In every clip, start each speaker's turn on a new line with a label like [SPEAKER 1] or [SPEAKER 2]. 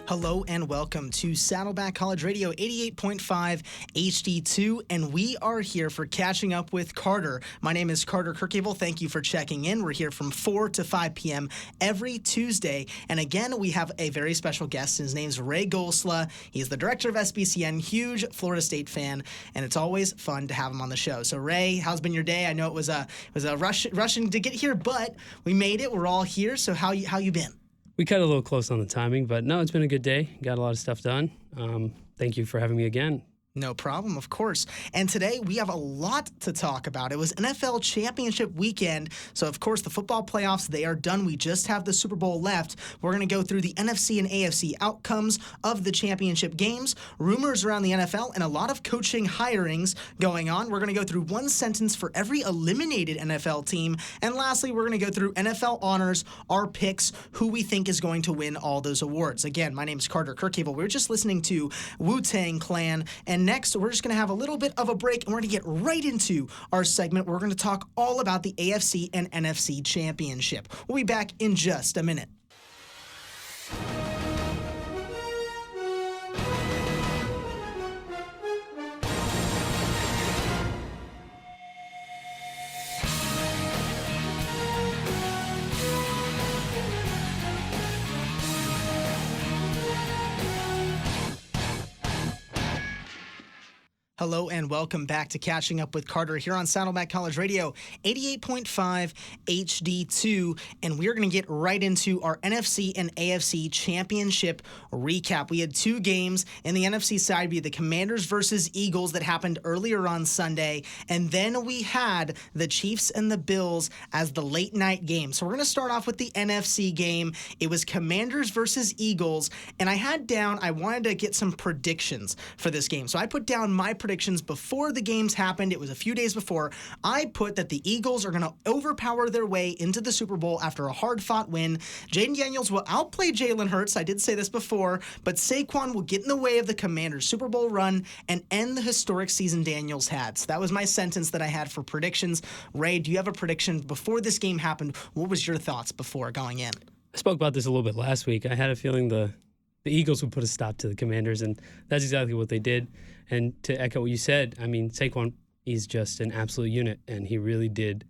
[SPEAKER 1] Hello and welcome to Saddleback College Radio 88.5 HD2, and we are here for Catching Up with Carter. My name is Carter Kirchhevel. Thank you for checking in. We're here from 4 to 5 p.m. every Tuesday, and again, we have a very special guest. His name's Ray Golsla. He's the director of SBCN, huge Florida State fan, and it's always fun to have him on the show. So, Ray, how's been your day? I know it was a rushing to get here, but we made it. We're all here. So, how you been?
[SPEAKER 2] We cut a little close on the timing, but no, it's been a good day. Got a lot of stuff done. Thank you for having me again.
[SPEAKER 1] No problem, of course. And today we have a lot to talk about. It was NFL championship weekend. So, of course, the football playoffs, they are done. We just have the Super Bowl left. We're going to go through the NFC and AFC outcomes of the championship games, rumors around the NFL, and a lot of coaching hirings going on. We're going to go through one sentence for every eliminated NFL team. And lastly, we're going to go through NFL honors, our picks, who we think is going to win all those awards. Again, my name is Carter Kirchhevel. We're just listening to Wu-Tang Clan, and next, we're just going to have a little bit of a break, and we're going to get right into our segment. We're going to talk all about the AFC and NFC championship. We'll be back in just a minute. Hello and welcome back to Catching Up with Carter here on Saddleback College Radio 88.5 HD2, and we're going to get right into our NFC and AFC championship recap. We had two games in the NFC side. We had the Commanders versus Eagles that happened earlier on Sunday, and then we had the Chiefs and the Bills as the late night game. So we're going to start off with the NFC game. It was Commanders versus Eagles, and I wanted to get some predictions for this game. So I put down my predictions before the games happened. It was a few days before. I put that the Eagles are going to overpower their way into the Super Bowl after a hard-fought win. Jaden Daniels will outplay Jalen Hurts. I did say this before, but Saquon will get in the way of the Commanders' Super Bowl run and end the historic season Daniels had. So that was my sentence that I had for predictions. Ray, do you have a prediction before this game happened? What was your thoughts before going in?
[SPEAKER 2] I spoke about this a little bit last week. I had a feeling the Eagles would put a stop to the Commanders, and that's exactly what they did. And to echo what you said, I mean, Saquon is just an absolute unit, and he really did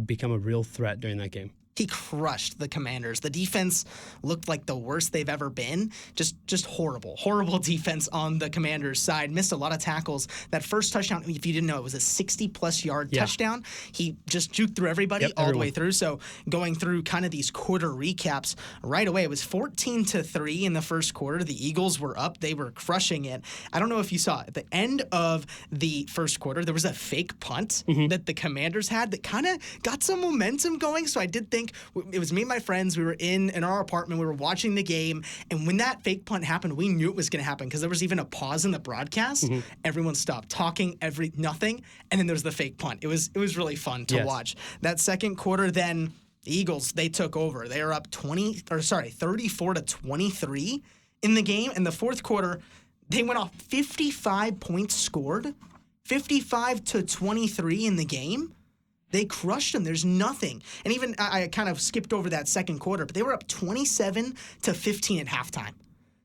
[SPEAKER 2] become a real threat during that game.
[SPEAKER 1] He crushed the Commanders. The defense looked like the worst they've ever been. Just horrible defense on the Commanders' side. Missed a lot of tackles. That first touchdown, if you didn't know, it was a 60-plus yard touchdown. He just juked through everybody all the way through. So going through kind of these quarter recaps right away, it was 14-3 in the first quarter. The Eagles were up. They were crushing it. I don't know if you saw it. At the end of the first quarter, there was a fake punt that the Commanders had that kind of got some momentum going. So I did think it was me and my friends. We were in our apartment. We were watching the game. And when that fake punt happened, we knew it was going to happen because there was even a pause in the broadcast. Everyone stopped talking, nothing. And then there was the fake punt. It was really fun to watch. That second quarter, then the Eagles, they took over. They were up 34-23 in the game. In the fourth quarter, they went off 55 points scored, 55-23 in the game. They crushed them. There's nothing. And even I kind of skipped over that second quarter, but they were up 27-15 at halftime.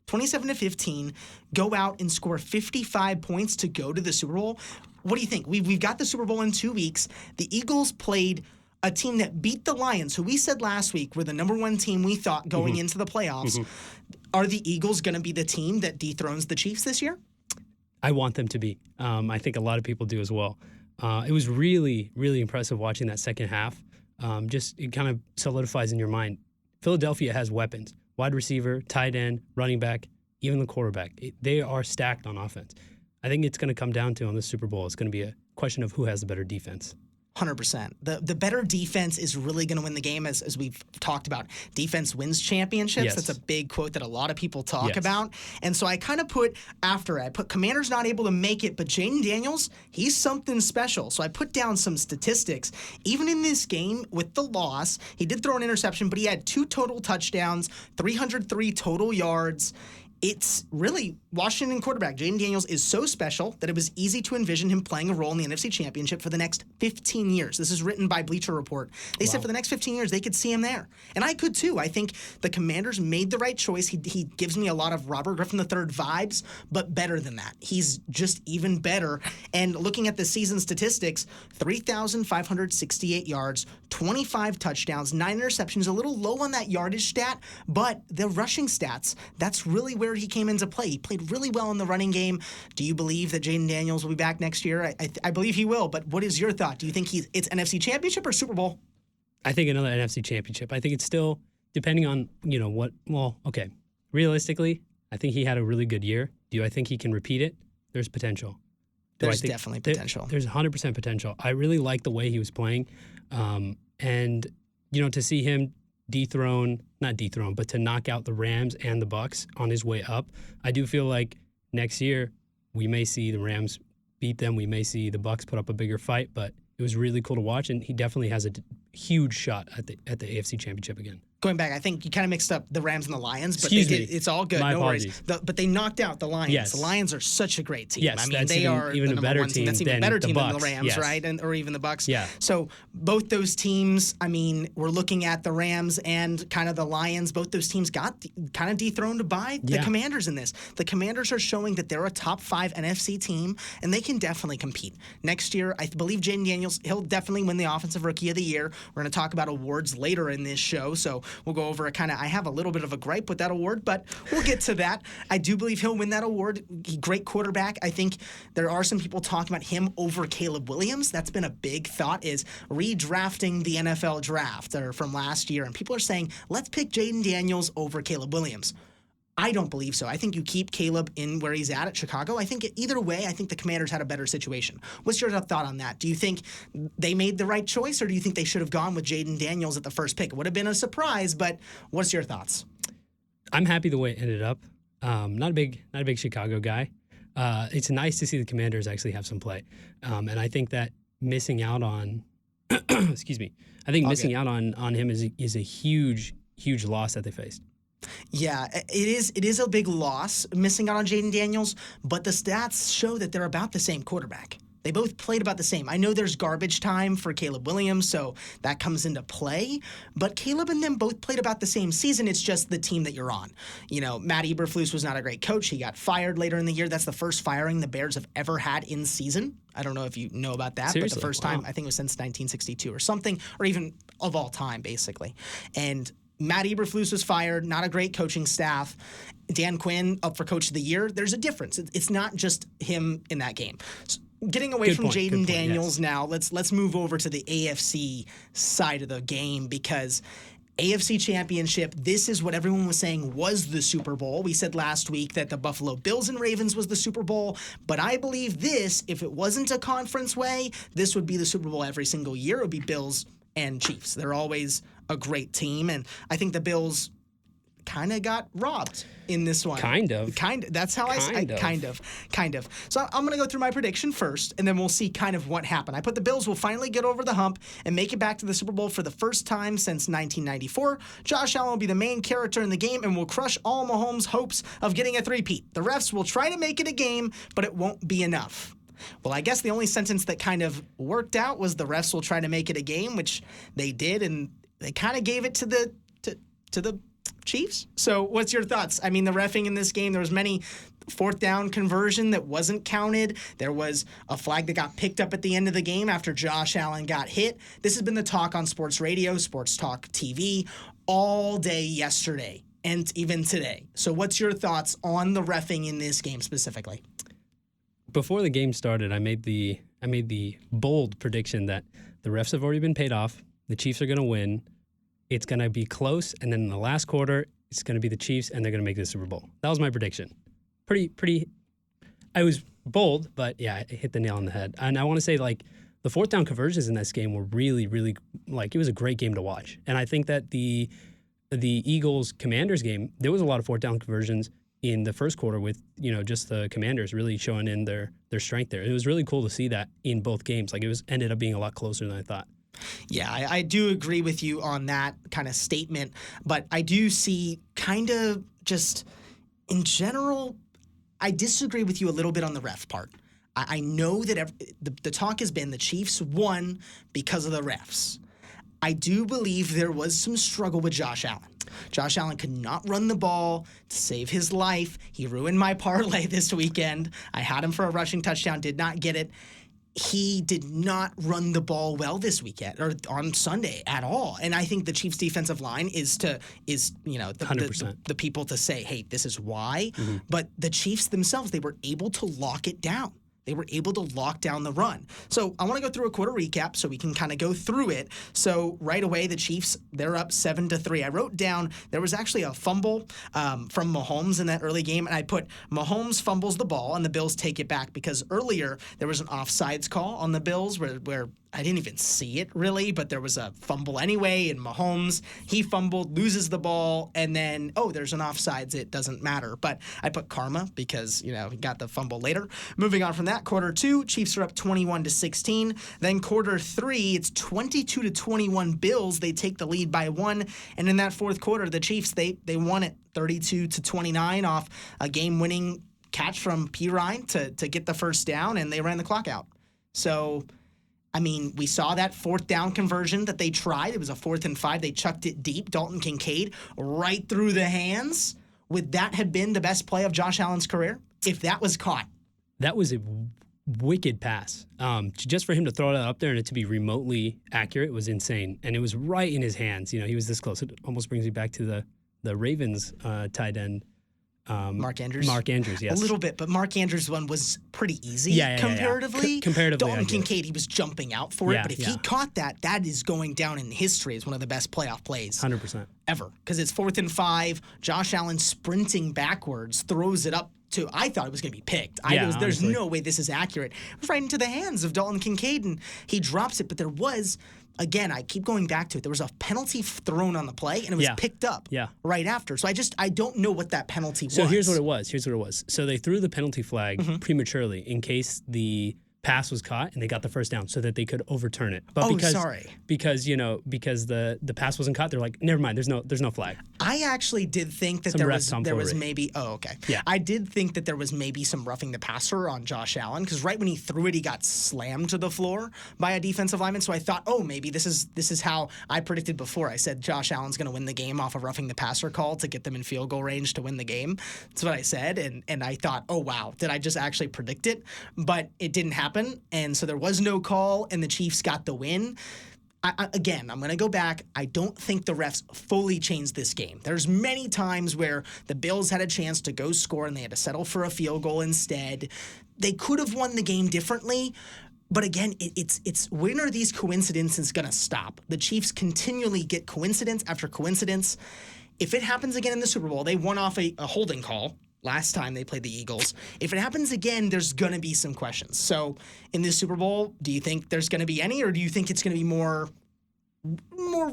[SPEAKER 1] 27-15, go out and score 55 points to go to the Super Bowl. What do you think? We've got the Super Bowl in 2 weeks. The Eagles played a team that beat the Lions, who we said last week were the number one team we thought going into the playoffs. Are the Eagles going to be the team that dethrones the Chiefs this year?
[SPEAKER 2] I want them to be. I think a lot of people do as well. It was really, really impressive watching that second half. It kind of solidifies in your mind. Philadelphia has weapons. Wide receiver, tight end, running back, even the quarterback. They are stacked on offense. I think it's going to come down to, on the Super Bowl, it's going to be a question of who has the better defense.
[SPEAKER 1] 100%. The better defense is really going to win the game, as we've talked about. Defense wins championships.
[SPEAKER 2] Yes.
[SPEAKER 1] That's a big quote that a lot of people talk about. And so I kind of put Commanders not able to make it, but Jaden Daniels, he's something special. So I put down some statistics. Even in this game with the loss, he did throw an interception, but he had 2 total touchdowns, 303 total yards. it's really Washington quarterback Jayden Daniels is so special that it was easy to envision him playing a role in the NFC Championship for the next 15 years. This is written by Bleacher Report. They said for the next 15 years, they could see him there. And I could too. I think the Commanders made the right choice. He gives me a lot of Robert Griffin III vibes, but better than that. He's just even better. And looking at the season statistics, 3,568 yards, 25 touchdowns, 9 interceptions, a little low on that yardage stat, but the rushing stats, that's really where he came into play. He played really well in the running game. Do you believe that Jayden Daniels will be back next year? I believe he will, but what is your thought? Do you think it's NFC Championship or Super Bowl?
[SPEAKER 2] I think another NFC Championship. I think it's still, depending on, okay. Realistically, I think he had a really good year. Do I think he can repeat it? There's potential.
[SPEAKER 1] There's definitely potential.
[SPEAKER 2] There's 100% potential. I really like the way he was playing. And, to see him not dethrone, but to knock out the Rams and the Bucs on his way up, I do feel like next year we may see the Rams beat them. We may see the Bucs put up a bigger fight, but it was really cool to watch, and he definitely has a huge shot at the AFC Championship again.
[SPEAKER 1] Going back, I think you kind of mixed up the Rams and the Lions, but it's all good.
[SPEAKER 2] My
[SPEAKER 1] no
[SPEAKER 2] apologies.
[SPEAKER 1] worries. But they knocked out the Lions.
[SPEAKER 2] Yes.
[SPEAKER 1] The Lions are such a great team.
[SPEAKER 2] Yes,
[SPEAKER 1] I mean, they are
[SPEAKER 2] even
[SPEAKER 1] the
[SPEAKER 2] a better
[SPEAKER 1] one team. That's even a better team than the Rams,
[SPEAKER 2] yes.
[SPEAKER 1] right? Or even the Bucs.
[SPEAKER 2] Yeah.
[SPEAKER 1] So both those teams, I mean, we're looking at the Rams and kind of the Lions. Both those teams got kind of dethroned by the Commanders in this. The Commanders are showing that they're a top 5 NFC team, and they can definitely compete. Next year, I believe Jayden Daniels, he'll definitely win the Offensive Rookie of the Year. We're going to talk about awards later in this show, so we'll go over I have a little bit of a gripe with that award, but we'll get to that. I do believe he'll win that award. Great quarterback. I think there are some people talking about him over Caleb Williams. That's been a big thought, is redrafting the NFL draft from last year, and people are saying, let's pick Jayden Daniels over Caleb Williams. I don't believe so. I think you keep Caleb in where he's at Chicago. I think either way, I think the Commanders had a better situation. What's your thought on that? Do you think they made the right choice, or do you think they should have gone with Jayden Daniels at the first pick? It would have been a surprise, but what's your thoughts?
[SPEAKER 2] I'm happy the way it ended up. Not a big Chicago guy. It's nice to see the Commanders actually have some play, and I think that missing out on, excuse me, I think missing out on him is a huge loss that they faced.
[SPEAKER 1] Yeah, it is a big loss missing out on Jayden Daniels, but the stats show that they're about the same quarterback. They both played about the same. I know there's garbage time for Caleb Williams, so that comes into play, but Caleb and them both played about the same season. It's just the team that you're on. Matt Eberflus was not a great coach. He got fired later in the year. That's the first firing the Bears have ever had in season. I don't know if you know about that,
[SPEAKER 2] Seriously?
[SPEAKER 1] But the first time, I think it was since 1962 or something, or even of all time, basically. And Matt Eberflus was fired, not a great coaching staff. Dan Quinn up for Coach of the Year. There's a difference. It's not just him in that game. So getting away from Jayden Daniels now, let's move over to the AFC side of the game, because AFC Championship, this is what everyone was saying was the Super Bowl. We said last week that the Buffalo Bills and Ravens was the Super Bowl, but I believe this, if it wasn't a conference way, this would be the Super Bowl every single year. It would be Bills and Chiefs. They're always a great team, and I think the Bills kind of got robbed in this one.
[SPEAKER 2] Kind of.
[SPEAKER 1] That's how kind of. So I'm going to go through my prediction first, and then we'll see kind of what happened. I put the Bills will finally get over the hump and make it back to the Super Bowl for the first time since 1994. Josh Allen will be the main character in the game and will crush all Mahomes' hopes of getting a three-peat. The refs will try to make it a game, but it won't be enough. Well, I guess the only sentence that kind of worked out was the refs will try to make it a game, which they did, and they kind of gave it to the Chiefs. So what's your thoughts? I mean, the reffing in this game, there was many fourth down conversion that wasn't counted. There was a flag that got picked up at the end of the game after Josh Allen got hit. This has been the talk on sports radio, sports talk TV, all day yesterday and even today. So what's your thoughts on the reffing in this game specifically?
[SPEAKER 2] Before the game started, I made the bold prediction that the refs have already been paid off. The Chiefs are going to win. It's going to be close, and then in the last quarter, it's going to be the Chiefs, and they're going to make the Super Bowl. That was my prediction. Pretty. I was bold, but yeah, it hit the nail on the head. And I want to say, the fourth down conversions in this game were really, really, it was a great game to watch. And I think that the Eagles-Commanders game, there was a lot of fourth down conversions in the first quarter with, just the Commanders really showing in their strength there. It was really cool to see that in both games. Ended up being a lot closer than I thought.
[SPEAKER 1] Yeah, I do agree with you on that kind of statement, but I do see kind of just In general, I disagree with you a little bit on the ref part. I know that the talk has been the Chiefs won because of the refs. I do believe there was some struggle with Josh Allen. Josh Allen could not run the ball to save his life. He ruined my parlay this weekend. I had him for a rushing touchdown, did not get it. He did not run the ball well this weekend or on Sunday at all. And I think the Chiefs' defensive line is the people to say, hey, this is why. Mm-hmm. But the Chiefs themselves, they were able to lock it down. They were able to lock down the run. So I want to go through a quarter recap so we can kind of go through it. So right away, the Chiefs, they're up 7-3. I wrote down there was actually a fumble from Mahomes in that early game, and I put Mahomes fumbles the ball and the Bills take it back because earlier there was an offsides call on the Bills where I didn't even see it really, but there was a fumble anyway, and Mahomes, he fumbled, loses the ball, and then, there's an offsides, it doesn't matter. But I put karma because, he got the fumble later. Moving on from that, quarter 2, Chiefs are up 21-16. Then quarter 3, it's 22-21 Bills. They take the lead by 1. And in that fourth quarter, the Chiefs, they won it 32-29 off a game-winning catch from Pirine to get the first down, and they ran the clock out. So we saw that fourth down conversion that they tried. It was a 4th and 5. They chucked it deep. Dalton Kincaid right through the hands. Would that have been the best play of Josh Allen's career if that was caught?
[SPEAKER 2] That was a wicked pass. Just for him to throw that up there and it to be remotely accurate was insane. And it was right in his hands. He was this close. It almost brings me back to the Ravens tight end.
[SPEAKER 1] Mark Andrews?
[SPEAKER 2] Mark Andrews, yes.
[SPEAKER 1] A little bit, but Mark Andrews' one was pretty easy comparatively.
[SPEAKER 2] Comparatively,
[SPEAKER 1] Dalton Kincaid, he was jumping out for it, but if he caught that is going down in history as one of the best playoff plays.
[SPEAKER 2] 100%.
[SPEAKER 1] Ever. Because it's 4th and 5, Josh Allen sprinting backwards, throws it up to, I thought it was going to be picked. There's no way this is accurate. It was right into the hands of Dalton Kincaid, and he drops it, but there was... Again, I keep going back to it. There was a penalty thrown on the play, and it was picked up right after. So I don't know what that penalty was.
[SPEAKER 2] So here's what it was. So they threw the penalty flag prematurely in case the pass was caught and they got the first down so that they could overturn it. But because the pass wasn't caught, they're like, never mind, there's no flag.
[SPEAKER 1] I actually did think that there was maybe I did think that there was maybe some roughing the passer on Josh Allen because right when he threw it, he got slammed to the floor by a defensive lineman. So I thought, maybe this is how I predicted before. I said Josh Allen's going to win the game off a roughing the passer call to get them in field goal range to win the game. That's what I said, and I thought, oh wow, did I just actually predict it? But it didn't happen. And so there was no call, and the Chiefs got the win. Again, I'm going to go back. I don't think the refs fully changed this game. There's many times where the Bills had a chance to go score, and they had to settle for a field goal instead. They could have won the game differently. But again, it's when are these coincidences going to stop? The Chiefs continually get coincidence after coincidence. If it happens again in the Super Bowl, they won off a holding call last time they played the Eagles. If it happens again, there's going to be some questions. So in this Super Bowl, do you think there's going to be any, or do you think it's going to be more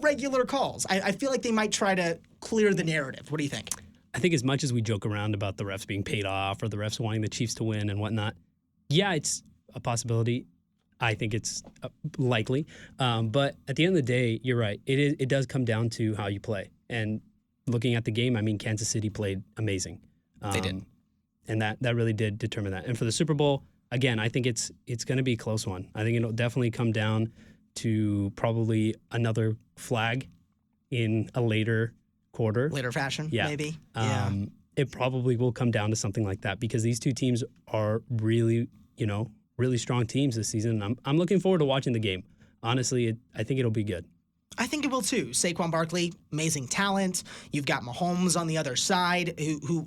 [SPEAKER 1] regular calls? I feel like they might try to clear the narrative. What do you think?
[SPEAKER 2] I think as much as we joke around about the refs being paid off or the refs wanting the Chiefs to win and whatnot, it's a possibility. I think it's likely. But at the end of the day, you're right. It does come down to how you play. And looking at the game, Kansas City played amazing.
[SPEAKER 1] They did.
[SPEAKER 2] And that really did determine that. And for the Super Bowl, again, I think it's going to be a close one. I think it'll definitely come down to probably another flag in a later quarter.
[SPEAKER 1] Later fashion, maybe.
[SPEAKER 2] It probably will come down to something like that because these two teams are really, really strong teams this season. I'm looking forward to watching the game. Honestly, I think it'll be good.
[SPEAKER 1] I think it will too. Saquon Barkley, amazing talent. You've got Mahomes on the other side who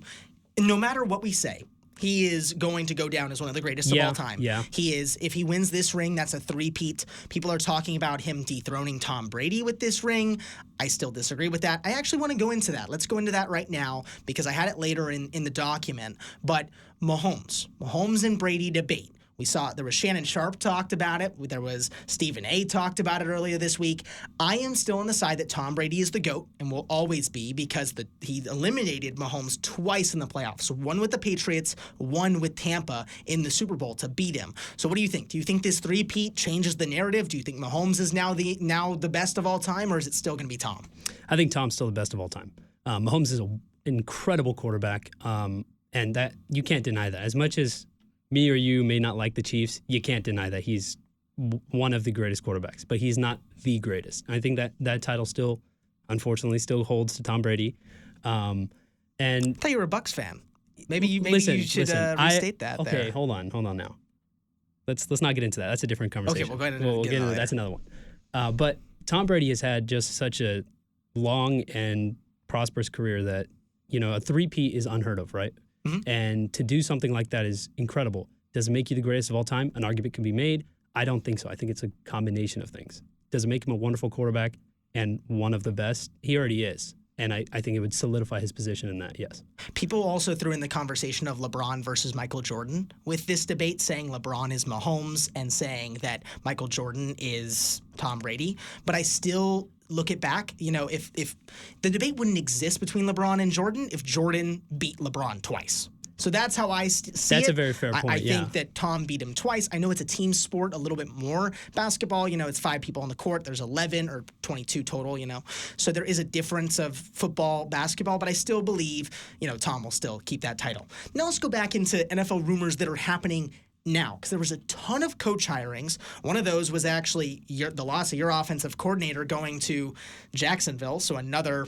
[SPEAKER 1] no matter what we say, he is going to go down as one of the greatest of all time.
[SPEAKER 2] Yeah.
[SPEAKER 1] He is. If he wins this ring, that's a three-peat. People are talking about him dethroning Tom Brady with this ring. I still disagree with that. I actually want to go into that. Let's go into that right now because I had it later in the document. But Mahomes and Brady debate. We saw there was Shannon Sharp talked about it. There was Stephen A. talked about it earlier this week. I am still on the side that Tom Brady is the GOAT and will always be because he eliminated Mahomes twice in the playoffs. One with the Patriots, one with Tampa in the Super Bowl to beat him. So what do you think? Do you think this three-peat changes the narrative? Do you think Mahomes is now the best of all time, or is it still going to be Tom?
[SPEAKER 2] I think Tom's still the best of all time. Mahomes is incredible quarterback, and that you can't deny that. As much as me or you may not like the Chiefs, you can't deny that he's one of the greatest quarterbacks, but he's not the greatest. I think that title still, unfortunately, still holds to Tom Brady. And
[SPEAKER 1] I thought you were a Bucs fan. Maybe you should restate that.
[SPEAKER 2] Okay,
[SPEAKER 1] there.
[SPEAKER 2] hold on now. Let's not get into that. That's a different conversation.
[SPEAKER 1] Okay, we'll go ahead and get into that.
[SPEAKER 2] That's another one. But Tom Brady has had just such a long and prosperous career that, a three-peat is unheard of, right?
[SPEAKER 1] Mm-hmm.
[SPEAKER 2] And to do something like that is incredible. Does it make you the greatest of all time? An argument can be made. I don't think so. I think it's a combination of things. Does it make him a wonderful quarterback and one of the best? He already is. And I think it would solidify his position in that, yes.
[SPEAKER 1] People also threw in the conversation of LeBron versus Michael Jordan with this debate, saying LeBron is Mahomes and saying that Michael Jordan is Tom Brady. But I still look it back, if the debate wouldn't exist between LeBron and Jordan if Jordan beat LeBron twice. So that's how I see it.
[SPEAKER 2] That's a very fair point,
[SPEAKER 1] I think that Tom beat him twice. I know it's a team sport, a little bit more. Basketball, it's 5 people on the court. There's 11 or 22 total, So there is a difference of football, basketball, but I still believe, Tom will still keep that title. Now let's go back into NFL rumors that are happening now, because there was a ton of coach hirings. One of those was actually the loss of your offensive coordinator going to Jacksonville, so another,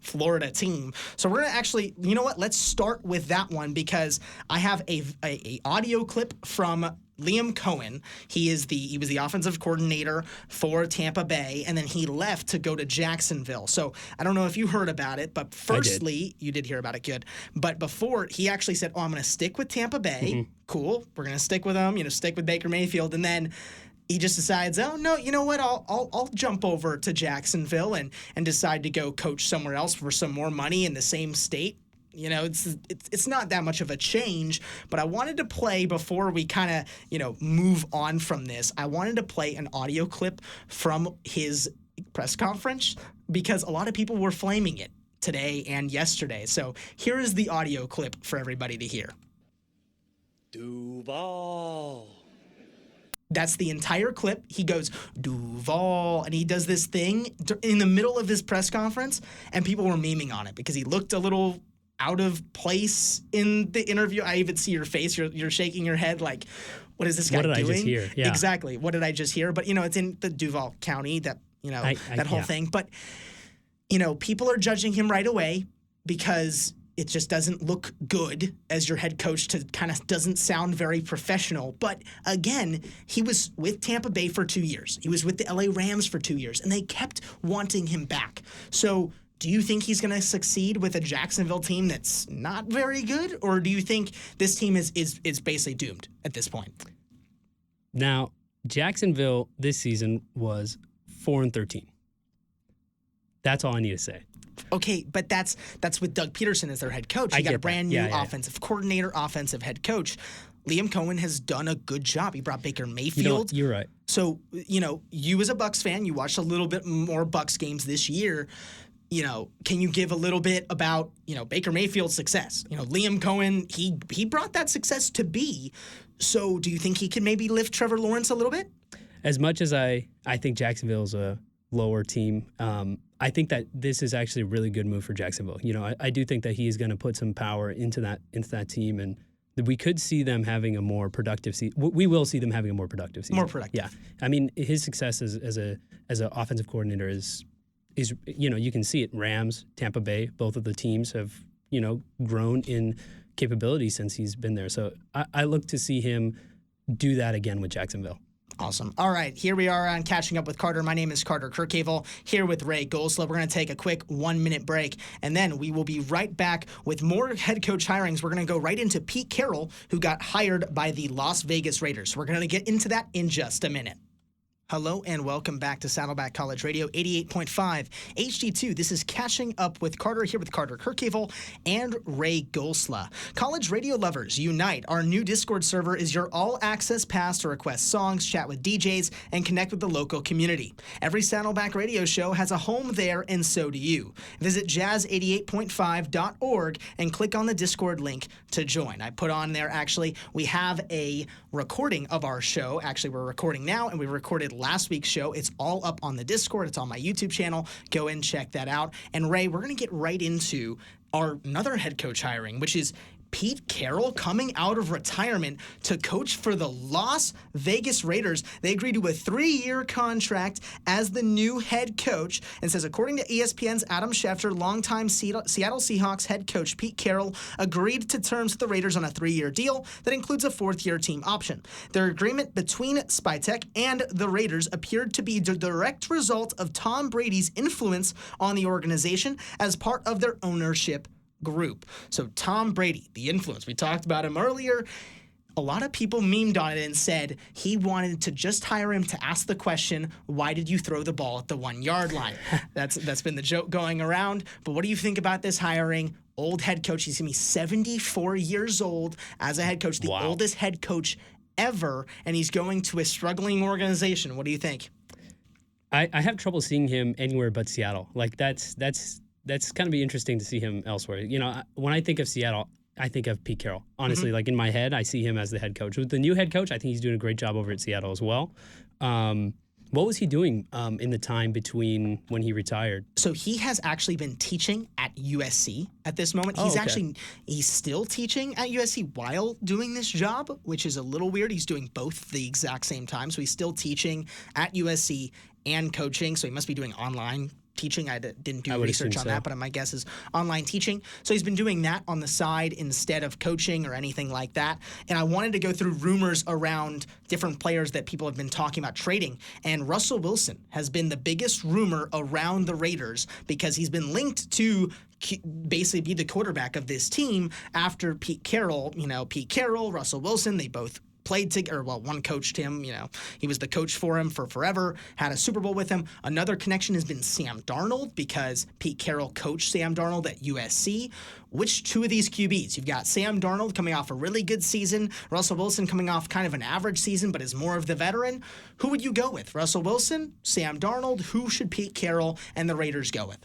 [SPEAKER 1] Florida team. So we're going to actually, let's start with that one, because I have a audio clip from Liam Cohen. He was the offensive coordinator for Tampa Bay, and then he left to go to Jacksonville. So I don't know if you heard about it, but firstly, you did hear about it, good. But before, he actually said, I'm going to stick with Tampa Bay. Mm-hmm. Cool. We're going to stick with him, stick with Baker Mayfield. And then he just decides, oh, no, you know what, I'll jump over to Jacksonville and decide to go coach somewhere else for some more money in the same state. It's not that much of a change, but I wanted to play before we kind of, move on from this. I wanted to play an audio clip from his press conference because a lot of people were flaming it today and yesterday. So here is the audio clip for everybody to hear.
[SPEAKER 3] Duval.
[SPEAKER 1] That's the entire clip. He goes, Duval, and he does this thing in the middle of his press conference, and people were memeing on it because he looked a little out of place in the interview. I even see your face. You're shaking your head like, what is this guy doing?
[SPEAKER 2] What did I just hear? Yeah.
[SPEAKER 1] Exactly. What did I just hear? But, it's in the Duval County, that, that whole thing. But, people are judging him right away because it just doesn't look good as your head coach. To kind of doesn't sound very professional. But again, he was with Tampa Bay for 2 years. He was with the LA Rams for 2 years, and they kept wanting him back. So do you think he's going to succeed with a Jacksonville team that's not very good, or do you think this team is basically doomed at this point?
[SPEAKER 2] Now, Jacksonville this season was 4-13. That's all I need to say.
[SPEAKER 1] Okay, but that's with Doug Peterson as their head coach. He got a brand new offensive coordinator, offensive head coach. Liam Cohen has done a good job. He brought Baker Mayfield.
[SPEAKER 2] You're right.
[SPEAKER 1] So, you as a Bucs fan, you watched a little bit more Bucs games this year. Can you give a little bit about, Baker Mayfield's success? Liam Cohen, he brought that success to be. So do you think he can maybe lift Trevor Lawrence a little bit?
[SPEAKER 2] As much as I think Jacksonville's a lower team, I think that this is actually a really good move for Jacksonville. I do think that he's going to put some power into that team, and we could see them having a more productive season. We will see them having a more productive season.
[SPEAKER 1] More productive.
[SPEAKER 2] Yeah. I mean, his success as an offensive coordinator is you can see it. Rams, Tampa Bay, both of the teams have, grown in capability since he's been there. So I look to see him do that again with Jacksonville.
[SPEAKER 1] Awesome. All right, here we are on Catching Up with Carter. My name is Carter Kirchhevel, here with Ray Goldslow. We're going to take a quick 1-minute break, and then we will be right back with more head coach hirings. We're going to go right into Pete Carroll, who got hired by the Las Vegas Raiders. We're going to get into that in just a minute. Hello and welcome back to Saddleback College Radio, 88.5 HD2. This is Catching Up with Carter, here with Carter Kirchhevel and Ray Goldslow. College radio lovers, unite. Our new Discord server is your all-access pass to request songs, chat with DJs, and connect with the local community. Every Saddleback radio show has a home there, and so do you. Visit jazz88.5.org and click on the Discord link to join. I put on there, actually, we have a recording of our show. Actually, we're recording now, and we recorded last week's show. It's all up on the Discord. It's on my YouTube channel. Go and check that out. And Ray, we're going to get right into our another head coach hiring, which is Pete Carroll coming out of retirement to coach for the Las Vegas Raiders. They agreed to a 3-year contract as the new head coach, and says, according to ESPN's Adam Schefter, longtime Seattle Seahawks head coach Pete Carroll agreed to terms with the Raiders on a 3-year deal that includes a 4th-year team option. Their agreement between Spytek and the Raiders appeared to be the direct result of Tom Brady's influence on the organization as part of their ownership group. So Tom Brady, the influence, we talked about him earlier. A lot of people memed on it and said he wanted to just hire him to ask the question, why did you throw the ball at the 1-yard line? That's been the joke going around. But what do you think about this hiring? Old head coach. He's going to be 74 years old as a head coach, the oldest head coach ever, and he's going to a struggling organization. What do you think?
[SPEAKER 2] I have trouble seeing him anywhere but Seattle. Like that's going to be interesting to see him elsewhere. You know, when I think of Seattle, I think of Pete Carroll. Honestly, like in my head, I see him as the head coach. With the new head coach, I think he's doing a great job over at Seattle as well. What was he doing in the time between when he retired?
[SPEAKER 1] So he has actually been teaching at USC at this moment. He's still teaching at USC while doing this job, which is a little weird. He's doing both the exact same time. So he's still teaching at USC and coaching. So he must be doing online teaching. I didn't do research on that, but my guess is online teaching. So he's been doing that on the side instead of coaching or anything like that. And I wanted to go through rumors around different players that people have been talking about trading. And Russell Wilson has been the biggest rumor around the Raiders because he's been linked to basically be the quarterback of this team after Pete Carroll. You know, Pete Carroll, Russell Wilson, they both played together. Well, one coached him, he was the coach for him for forever, had a Super Bowl with him. Another connection has been Sam Darnold because Pete Carroll coached Sam Darnold at USC. Which two of these QBs? You've got Sam Darnold coming off a really good season, Russell Wilson coming off kind of an average season, but is more of the veteran. Who would you go with? Russell Wilson, Sam Darnold? Who should Pete Carroll and the Raiders go with?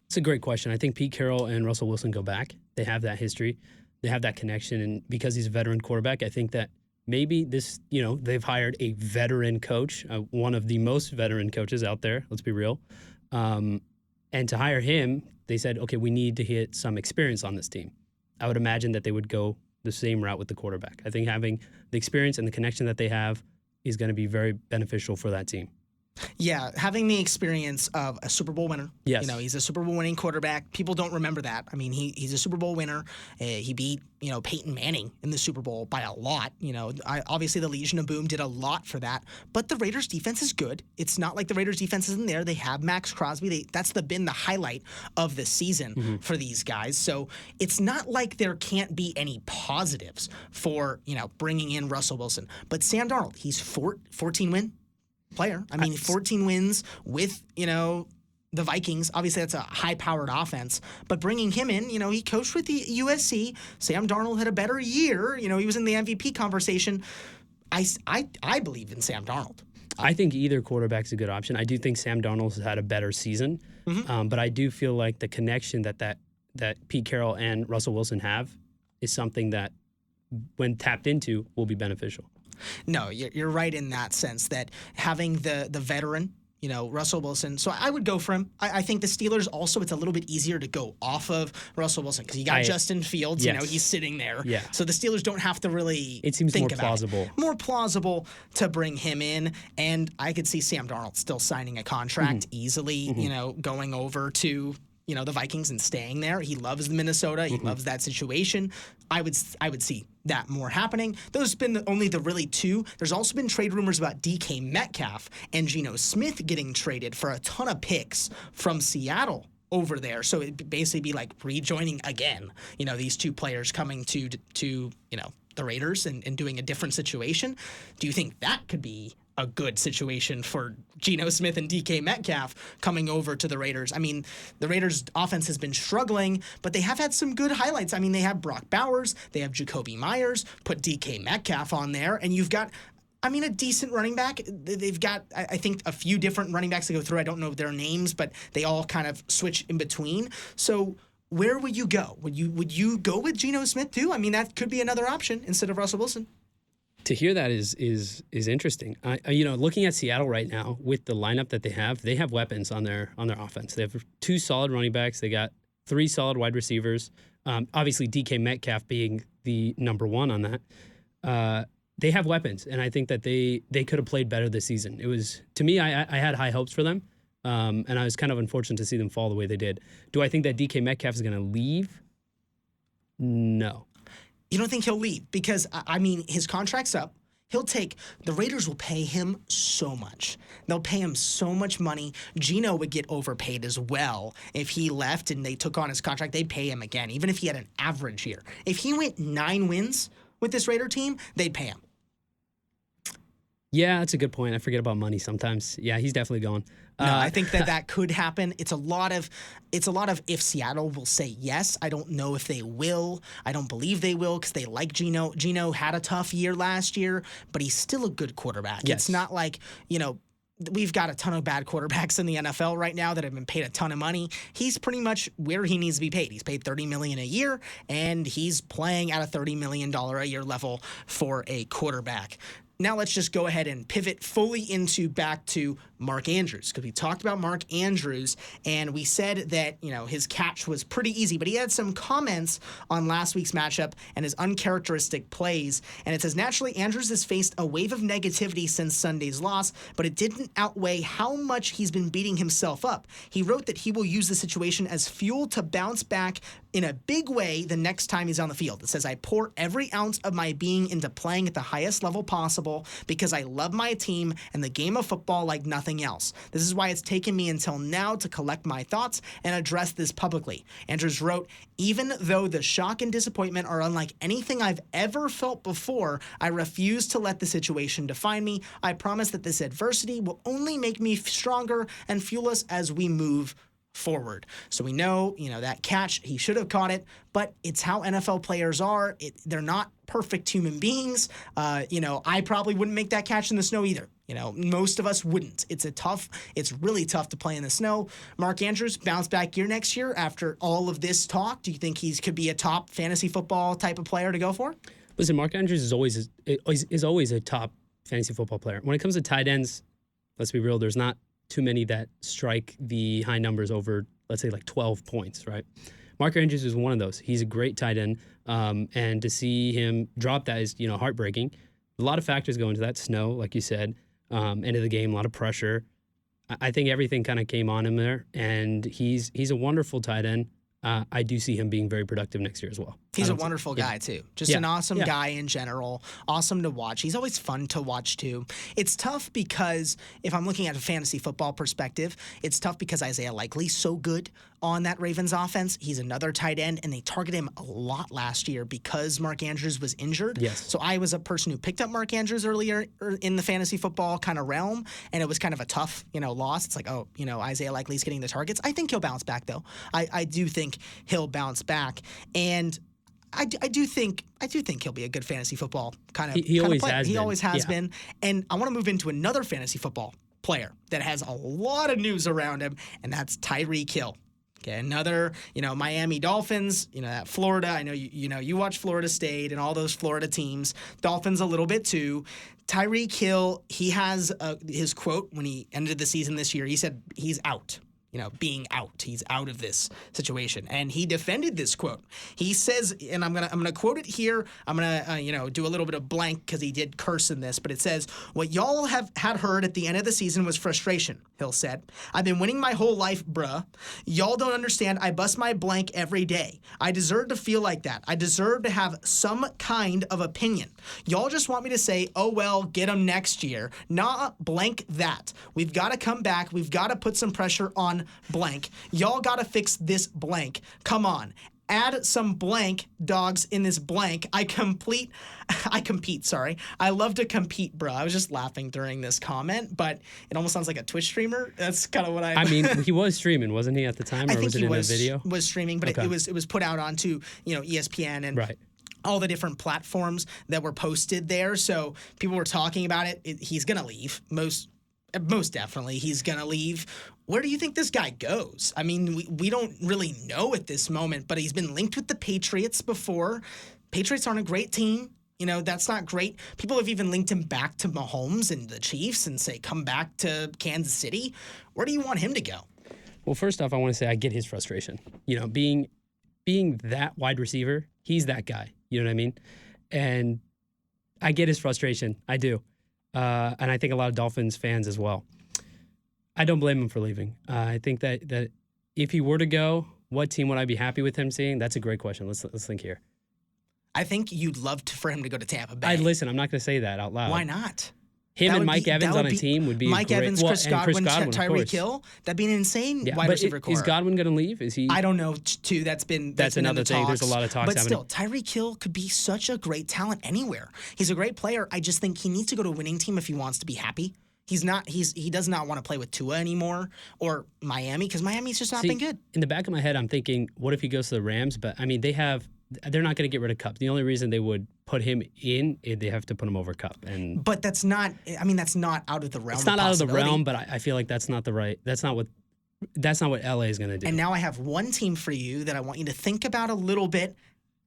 [SPEAKER 2] It's a great question. I think Pete Carroll and Russell Wilson go back. They have that history. They have that connection. And because he's a veteran quarterback, I think that maybe this, they've hired a veteran coach, one of the most veteran coaches out there, let's be real. And to hire him, they said, okay, we need to hit some experience on this team. I would imagine that they would go the same route with the quarterback. I think having the experience and the connection that they have is going to be very beneficial for that team.
[SPEAKER 1] Yeah, having the experience of a Super Bowl winner.
[SPEAKER 2] Yes.
[SPEAKER 1] He's a Super Bowl winning quarterback. People don't remember that. I mean, he's a Super Bowl winner. He beat, Peyton Manning in the Super Bowl by a lot. Obviously the Legion of Boom did a lot for that. But the Raiders defense is good. It's not like the Raiders defense isn't there. They have Max Crosby. That's been the highlight of the season for these guys. So it's not like there can't be any positives for, bringing in Russell Wilson. But Sam Darnold, he's 14-win player. I mean, 14 wins with, the Vikings. Obviously, that's a high-powered offense. But bringing him in, he coached with the USC. Sam Darnold had a better year. He was in the MVP conversation. I believe in Sam Darnold.
[SPEAKER 2] I think either quarterback's a good option. I do think Sam Darnold has had a better season. But I do feel like the connection that Pete Carroll and Russell Wilson have is something that, when tapped into, will be beneficial.
[SPEAKER 1] No, you're right in that sense that having the veteran, Russell Wilson. So I would go for him. I think the Steelers also, it's a little bit easier to go off of Russell Wilson because you got Justin Fields,
[SPEAKER 2] yes.
[SPEAKER 1] He's sitting there.
[SPEAKER 2] Yeah.
[SPEAKER 1] So the Steelers don't have to really
[SPEAKER 2] It seems
[SPEAKER 1] think
[SPEAKER 2] more
[SPEAKER 1] about
[SPEAKER 2] plausible.
[SPEAKER 1] It. More plausible to bring him in. And I could see Sam Darnold still signing a contract easily, going over to the Vikings and staying there. He loves Minnesota. He loves that situation. I would see that more happening. Those have been only the really two. There's also been trade rumors about DK Metcalf and Geno Smith getting traded for a ton of picks from Seattle over there. So it'd basically be like rejoining again, these two players coming to the Raiders and doing a different situation. Do you think that could be a good situation for Geno Smith and DK Metcalf coming over to the Raiders? I mean, the Raiders' offense has been struggling, but they have had some good highlights. I mean, they have Brock Bowers, they have Jacoby Myers, put DK Metcalf on there, and you've got, a decent running back. They've got, I think, a few different running backs to go through. I don't know their names, but they all kind of switch in between. So where would you go? Would you go with Geno Smith too? I mean, that could be another option instead of Russell Wilson.
[SPEAKER 2] To hear that is interesting. Looking at Seattle right now with the lineup that they have weapons on their offense. They have two solid running backs. They got 3 solid wide receivers. Obviously, DK Metcalf being the number one on that. They have weapons, and I think that they could have played better this season. It was, to me, I had high hopes for them, and I was kind of unfortunate to see them fall the way they did. Do I think that DK Metcalf is going to leave? No.
[SPEAKER 1] You don't think he'll leave? Because, I mean, his contract's up. The Raiders will pay him so much. They'll pay him so much money. Geno would get overpaid as well. If he left and they took on his contract, they'd pay him again, even if he had an average year. If he went 9 wins with this Raider team, they'd pay him.
[SPEAKER 2] Yeah, that's a good point. I forget about money sometimes. Yeah, he's definitely gone.
[SPEAKER 1] No, I think that could happen. It's a lot of if Seattle will say yes. I don't know if they will. I don't believe they will because they like Geno. Geno had a tough year last year, but he's still a good quarterback.
[SPEAKER 2] Yes.
[SPEAKER 1] It's not like, we've got a ton of bad quarterbacks in the NFL right now that have been paid a ton of money. He's pretty much where he needs to be paid. He's paid $30 million a year, and he's playing at a $30 million a year level for a quarterback. Now let's just go ahead and pivot fully back to Mark Andrews, because we talked about Mark Andrews and we said that, his catch was pretty easy, but he had some comments on last week's matchup and his uncharacteristic plays. And it says, naturally, Andrews has faced a wave of negativity since Sunday's loss, but it didn't outweigh how much he's been beating himself up. He wrote that he will use the situation as fuel to bounce back in a big way the next time he's on the field. It says, I pour every ounce of my being into playing at the highest level possible because I love my team and the game of football like nothing else. This is why it's taken me until now to collect my thoughts and address this publicly. Andrews wrote, even though the shock and disappointment are unlike anything I've ever felt before, I refuse to let the situation define me. I promise that this adversity will only make me stronger and fuel us as we move forward. So we know, that catch, he should have caught it, but it's how NFL players are. They're not perfect human beings. I probably wouldn't make that catch in the snow either. Most of us wouldn't. It's really tough to play in the snow. Mark Andrews, bounce back year next year after all of this talk. Do you think he could be a top fantasy football type of player to go for?
[SPEAKER 2] Listen, Mark Andrews is always a top fantasy football player. When it comes to tight ends, let's be real, there's not too many that strike the high numbers over, let's say, like 12 points, right? Mark Andrews is one of those. He's a great tight end, and to see him drop that is, heartbreaking. A lot of factors go into that. Snow, like you said, end of the game, a lot of pressure. I think everything kind of came on him there, and he's a wonderful tight end. I do see him being very productive next year as well.
[SPEAKER 1] He's a wonderful guy, too. Just an awesome guy in general. Awesome to watch. He's always fun to watch, too. It's tough because if I'm looking at a fantasy football perspective, it's tough because Isaiah Likely's so good on that Ravens offense. He's another tight end, and they targeted him a lot last year because Mark Andrews was injured.
[SPEAKER 2] Yes.
[SPEAKER 1] So I was a person who picked up Mark Andrews earlier in the fantasy football kind of realm, and it was kind of a tough, loss. It's like, Isaiah Likely's getting the targets. I think he'll bounce back, though. I do think he'll bounce back, and I do think he'll be a good fantasy football kind of.
[SPEAKER 2] He always
[SPEAKER 1] player.
[SPEAKER 2] has.
[SPEAKER 1] He
[SPEAKER 2] been.
[SPEAKER 1] always has been, and I want to move into another fantasy football player that has a lot of news around him, and that's Tyreek Hill. Okay, another, Miami Dolphins, that Florida. I know you watch Florida State and all those Florida teams. Dolphins a little bit too. Tyreek Hill, he has his quote when he ended the season this year. He said he's out. Being out. He's out of this situation. And he defended this quote. He says, and I'm gonna quote it here. I'm gonna do a little bit of blank because he did curse in this, but it says, "What y'all had heard at the end of the season was frustration," Hill said. "I've been winning my whole life, bruh. Y'all don't understand. I bust my blank every day. I deserve to feel like that. I deserve to have some kind of opinion. Y'all just want me to say, oh well, get them next year. Nah, blank that. We've got to come back. We've got to put some pressure on blank. Y'all got to fix this blank. Come on. Add some blank dogs in this blank. I compete, sorry. I love to compete, bro." I was just laughing during this comment, but it almost sounds like a Twitch streamer. That's kind of what I
[SPEAKER 2] mean, he was streaming, wasn't he, at the time? Or
[SPEAKER 1] I think
[SPEAKER 2] was it
[SPEAKER 1] he
[SPEAKER 2] in a video?
[SPEAKER 1] Was streaming, but
[SPEAKER 2] Okay.
[SPEAKER 1] it was put out onto, ESPN and
[SPEAKER 2] Right.
[SPEAKER 1] all the different platforms that were posted there. So people were talking about it. He's going to leave. Most definitely he's going to leave. Where do you think this guy goes? I mean, we don't really know at this moment, but he's been linked with the Patriots before. Patriots aren't a great team. That's not great. People have even linked him back to Mahomes and the Chiefs and say, come back to Kansas City. Where do you want him to go?
[SPEAKER 2] Well, first off, I want to say I get his frustration. You know, being that wide receiver, he's that guy. You know what I mean? And I get his frustration. I do. And I think a lot of Dolphins fans as well. I don't blame him for leaving. I think that if he were to go, what team would I be happy with him seeing? That's a great question. Let's think here.
[SPEAKER 1] I think you'd love for him to go to Tampa Bay.
[SPEAKER 2] Listen, I'm not going to say that out loud.
[SPEAKER 1] Why not?
[SPEAKER 2] Him and Mike Evans on a team would be
[SPEAKER 1] Mike
[SPEAKER 2] great.
[SPEAKER 1] Evans, Chris Godwin, Tyreek Hill. That'd be an insane wide receiver core.
[SPEAKER 2] Is Godwin going to leave? Is he?
[SPEAKER 1] I don't know. Too. That's been
[SPEAKER 2] another thing.
[SPEAKER 1] Talks.
[SPEAKER 2] There's a lot of talks.
[SPEAKER 1] But still, Tyreek Hill could be such a great talent anywhere. He's a great player. I just think he needs to go to a winning team if he wants to be happy. He does not want to play with Tua anymore or Miami because Miami's just not been good.
[SPEAKER 2] In the back of my head, I'm thinking, what if he goes to the Rams? But I mean, they're not going to get rid of Kupp. The only reason they would put him in, they have to put him over Kupp.
[SPEAKER 1] But that's not. I mean, that's not out of the realm.
[SPEAKER 2] It's not out of the realm, but I feel like that's not what LA is going to do.
[SPEAKER 1] And now I have one team for you that I want you to think about a little bit.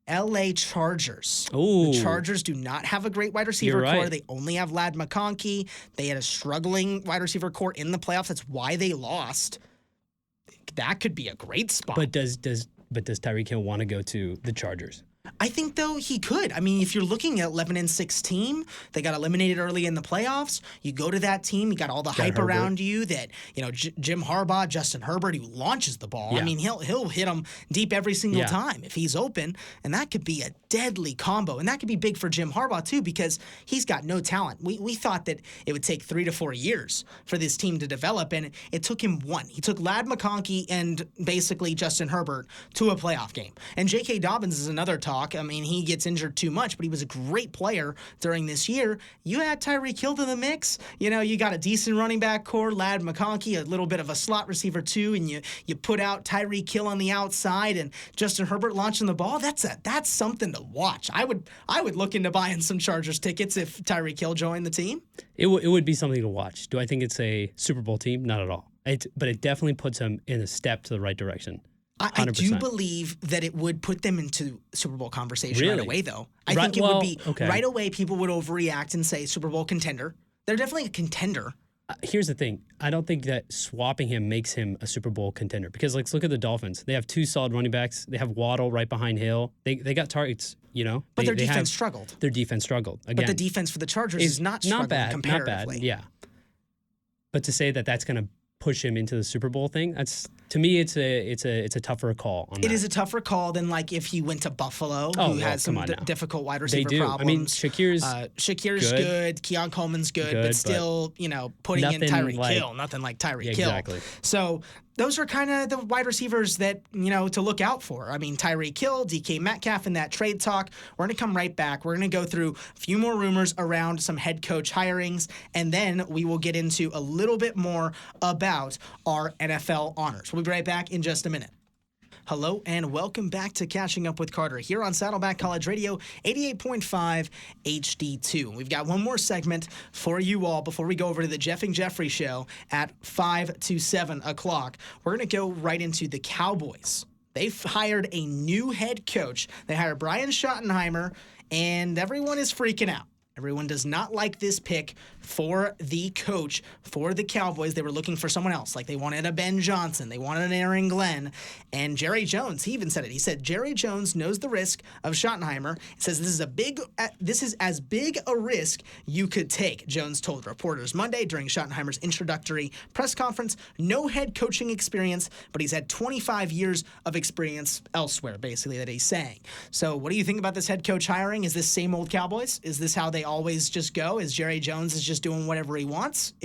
[SPEAKER 1] LA Chargers.
[SPEAKER 2] Ooh.
[SPEAKER 1] The Chargers do not have a great wide receiver
[SPEAKER 2] You're right.
[SPEAKER 1] core. They only have Lad McConkey. They had a struggling wide receiver core in the playoffs. That's why they lost. That could be a great spot.
[SPEAKER 2] But does Tyreek Hill want to go to the Chargers?
[SPEAKER 1] I think, though, he could. I mean, if you're looking at 11-6 team, they got eliminated early in the playoffs. You go to that team, you got all the hype around you that, Jim Harbaugh, Justin Herbert, who launches the ball. Yeah. I mean, he'll hit them deep every single time if he's open, and that could be a deadly combo. And that could be big for Jim Harbaugh, too, because he's got no talent. We thought that it would take 3 to 4 years for this team to develop, and it took him 1. He took Lad McConkey and basically Justin Herbert to a playoff game. And J.K. Dobbins is another talk. I mean, he gets injured too much, but he was a great player during this year. You add Tyreek Hill to the mix. You got a decent running back core, Lad McConkey, a little bit of a slot receiver too, and you put out Tyreek Hill on the outside and Justin Herbert launching the ball. That's something to watch. I would look into buying some Chargers tickets if Tyreek Hill joined the team.
[SPEAKER 2] It would be something to watch. Do I think it's a Super Bowl team? Not at all. But it definitely puts them in a step to the right direction. 100%.
[SPEAKER 1] I do believe that it would put them into Super Bowl conversation right away, though. I think it would be right away. People would overreact and say Super Bowl contender. They're definitely a contender.
[SPEAKER 2] Here's the thing. I don't think that swapping him makes him a Super Bowl contender because, look at the Dolphins. They have 2 solid running backs. They have Waddle right behind Hill. They got targets,
[SPEAKER 1] But their defense struggled.
[SPEAKER 2] Their defense struggled. Again,
[SPEAKER 1] but the defense for the Chargers is not struggling comparatively.
[SPEAKER 2] Not bad, yeah. But to say that that's going to push him into the Super Bowl thing, that's, to me, it's a tougher call on that.
[SPEAKER 1] It is a tougher call than like if he went to Buffalo, who has some difficult wide receiver problems.
[SPEAKER 2] I mean, Shakir's
[SPEAKER 1] good. Keon Coleman's good, but still, putting in Tyreek Hill, nothing like Tyreek Hill.
[SPEAKER 2] Exactly.
[SPEAKER 1] So those are kind of the wide receivers that, to look out for. I mean, Tyreek Hill, DK Metcalf in that trade talk. We're going to come right back. We're going to go through a few more rumors around some head coach hirings, and then we will get into a little bit more about our NFL honors. We'll be right back in just a minute. Hello and welcome back to Catching Up with Carter here on Saddleback College Radio, 88.5 HD2. We've got one more segment for you all before we go over to the Jeff and Jeffrey show at 5 to 7 o'clock. We're going to go right into the Cowboys. They've hired a new head coach. They hired Brian Schottenheimer, and everyone is freaking out. Everyone does not like this pick for the coach for the Cowboys. They were looking for someone else. Like they wanted a Ben Johnson. They wanted an Aaron Glenn. And Jerry Jones, he even said it. He said, Jerry Jones knows the risk of Schottenheimer. He says, this is as big a risk you could take, Jones told reporters Monday during Schottenheimer's introductory press conference. No head coaching experience, but he's had 25 years of experience elsewhere, basically, that he's saying. So what do you think about this head coach hiring? Is this same old Cowboys? Is this how they always just go? Is Jerry Jones is just doing whatever he wants?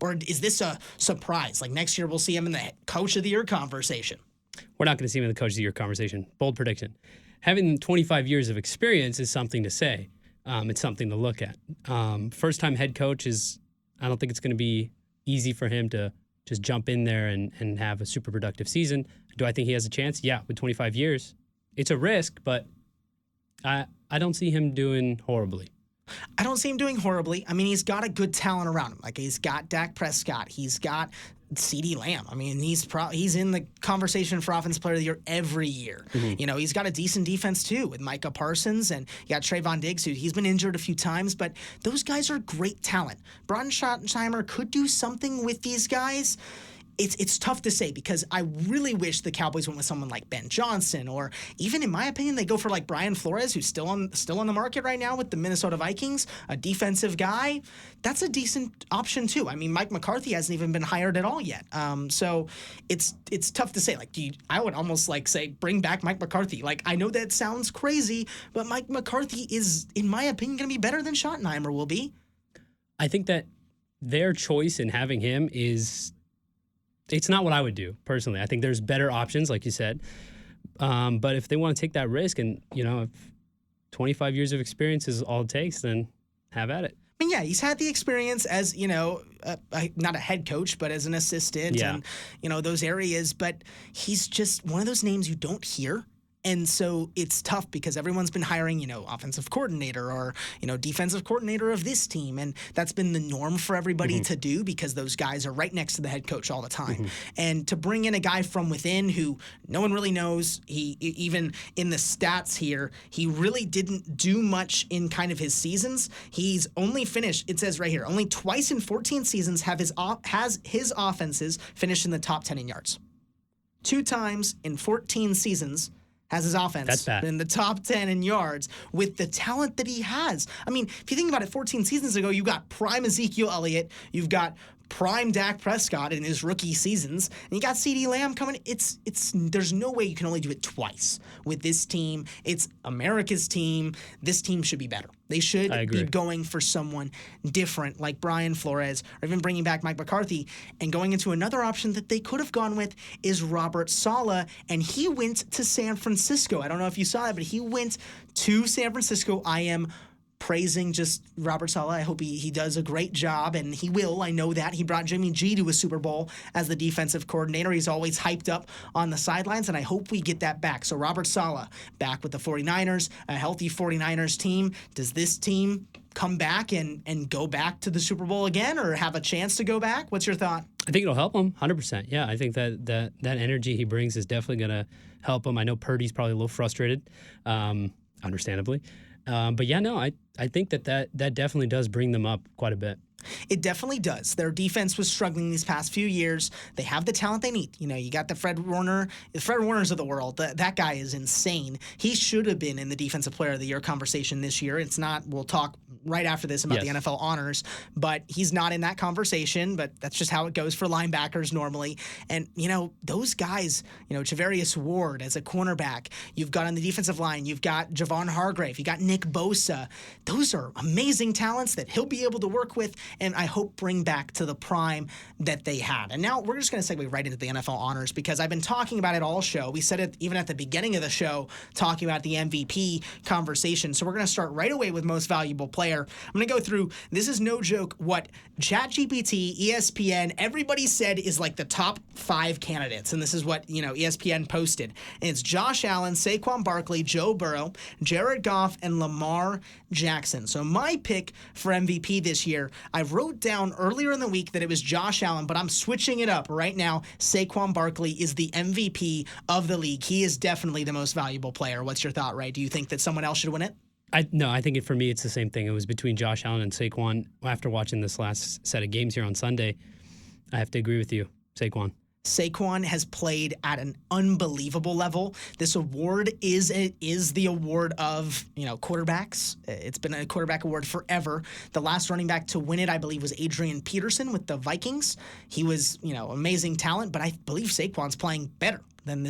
[SPEAKER 1] Or is this a surprise? Like next year we'll see him in the Coach of the Year conversation.
[SPEAKER 2] We're not going to see him in the Coach of the Year conversation. Bold prediction. Having 25 years of experience is something to say. It's something to look at. First-time head coach I don't think it's going to be easy for him to just jump in there and have a super productive season. Do I think he has a chance? Yeah, with 25 years. It's a risk, but I don't see him doing horribly.
[SPEAKER 1] I don't see him doing horribly. I mean, he's got a good talent around him. Like, he's got Dak Prescott. He's got CeeDee Lamb. I mean, he's in the conversation for Offensive Player of the Year every year. Mm-hmm. He's got a decent defense, too, with Micah Parsons, and you got Trayvon Diggs, who he's been injured a few times, but those guys are great talent. Brian Schottenheimer could do something with these guys. It's tough to say because I really wish the Cowboys went with someone like Ben Johnson, or even in my opinion, they go for like Brian Flores, who's still on the market right now with the Minnesota Vikings, a defensive guy. That's a decent option too. I mean, Mike McCarthy hasn't even been hired at all yet. So it's tough to say. Like, I would almost like say bring back Mike McCarthy. Like, I know that sounds crazy, but Mike McCarthy is, in my opinion, going to be better than Schottenheimer will be.
[SPEAKER 2] I think that their choice in having him is. It's not what I would do, personally. I think there's better options, like you said. But if they want to take that risk and, if 25 years of experience is all it takes, then have at it.
[SPEAKER 1] I mean, yeah, he's had the experience as, not a head coach, but as an assistant and, those areas. But he's just one of those names you don't hear. And so it's tough because everyone's been hiring, offensive coordinator or, defensive coordinator of this team. And that's been the norm for everybody to do because those guys are right next to the head coach all the time. And to bring in a guy from within who no one really knows, he even in the stats here, he really didn't do much in kind of his seasons. He's only finished, it says right here, only twice in 14 seasons has his offenses finished in the top 10 in yards. 2 times in 14 seasons has his offense in the top 10 in yards with the talent that he has. I mean, if you think about it, 14 seasons ago, you got prime Ezekiel Elliott, you've got prime Dak Prescott in his rookie seasons, and you got CeeDee Lamb coming. There's no way you can only do it twice with this team. It's America's team. This team should be better. They should be going for someone different like Brian Flores or even bringing back Mike McCarthy and going into another option that they could have gone with is Robert Saleh, and he went to San Francisco. I don't know if you saw that, but he went to San Francisco. I am praising just Robert Saleh. I hope he does a great job, and he will. I know that. He brought Jimmy G to a Super Bowl as the defensive coordinator. He's always hyped up on the sidelines, and I hope we get that back. So Robert Saleh back with the 49ers, a healthy 49ers team. Does this team come back and go back to the Super Bowl again or have a chance to go back? What's your thought?
[SPEAKER 2] I think it'll help him, 100%. Yeah, I think that energy he brings is definitely going to help him. I know Purdy's probably a little frustrated, understandably. But yeah, no, I think that definitely does bring them up quite a bit.
[SPEAKER 1] It definitely does. Their defense was struggling these past few years. They have the talent they need. You got the Fred Warners of the world. That guy is insane. He should have been in the Defensive Player of the Year conversation this year. It's not. We'll talk right after this about the NFL honors, but he's not in that conversation. But that's just how it goes for linebackers normally. And, those guys, Javarius Ward as a cornerback, you've got on the defensive line, you've got Javon Hargrave, you got Nick Bosa. Those are amazing talents that he'll be able to work with and I hope bring back to the prime that they had. And now we're just going to segue right into the NFL honors because I've been talking about it all show. We said it even at the beginning of the show, talking about the MVP conversation. So we're going to start right away with most valuable player. I'm going to go through, this is no joke, what ChatGPT, ESPN, everybody said is like the top 5 candidates. And this is what, ESPN posted. And it's Josh Allen, Saquon Barkley, Joe Burrow, Jared Goff, and Lamar Jackson. So my pick for MVP this year, I wrote down earlier in the week that it was Josh Allen, but I'm switching it up right now. Saquon Barkley is the MVP of the league. He is definitely the most valuable player. What's your thought, Ray? Do you think that someone else should win it?
[SPEAKER 2] No, I think for me it's the same thing. It was between Josh Allen and Saquon. After watching this last set of games here on Sunday, I have to agree with you, Saquon.
[SPEAKER 1] Saquon has played at an unbelievable level. This award is the award of, quarterbacks. It's been a quarterback award forever. The last running back to win it, I believe, was Adrian Peterson with the Vikings. He was, amazing talent, but I believe Saquon's playing better than